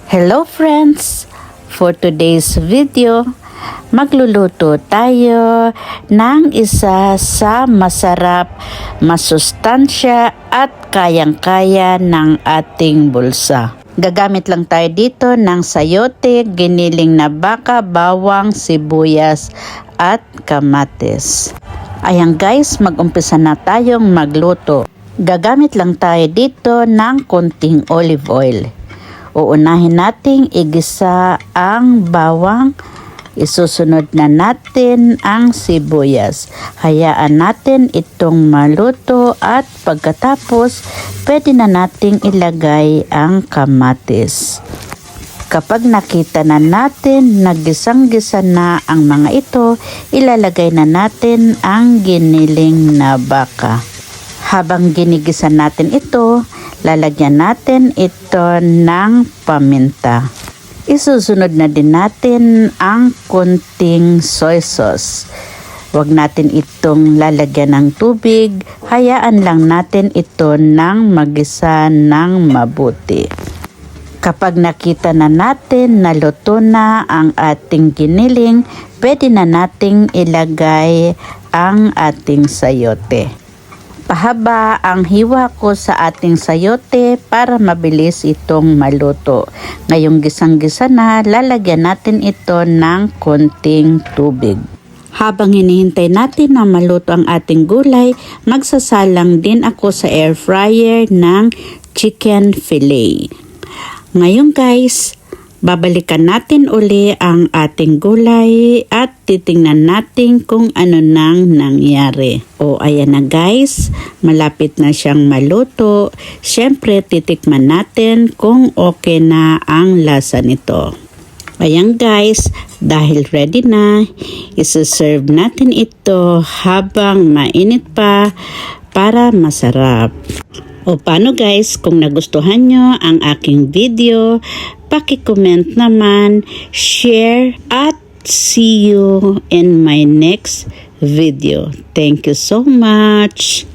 Hello friends! For today's video, magluluto tayo ng isa sa masarap, masustansya at kayang-kaya ng ating bulsa. Gagamit lang tayo dito ng sayote, giniling na baka, bawang, sibuyas at kamatis. Ayan guys, mag-umpisa na tayong magluto. Gagamit lang tayo dito ng konting olive oil. Uunahin nating igisa ang bawang, isusunod na natin ang sibuyas. Hayaan natin itong maluto at pagkatapos pwede na nating ilagay ang kamatis. Kapag nakita na natin nagisang-gisa na ang mga ito, ilalagay na natin ang giniling na baka. Habang ginigisa natin ito, lalagyan natin ito ng paminta. Isusunod na din natin ang kunting soy sauce. Huwag natin itong lalagyan ng tubig, hayaan lang natin ito ng magisa ng mabuti. Kapag nakita na natin na luto na ang ating giniling, pwede na nating ilagay ang ating sayote. Pahaba ang hiwa ko sa ating sayote para mabilis itong maluto. Ngayong gisang-gisa na, lalagyan natin ito ng konting tubig. Habang hinihintay natin na maluto ang ating gulay, magsasalang din ako sa air fryer ng chicken fillet. Ngayon guys, babalikan natin uli ang ating gulay at titingnan natin kung ano nang nangyari. O ayan na guys, malapit na siyang maluto. Siyempre titikman natin kung okay na ang lasa nito. Ayan guys, dahil ready na, isuserve natin ito habang mainit pa para masarap. O paano guys, kung nagustuhan nyo ang aking video, paki-comment naman, share, at see you in my next video. Thank you so much.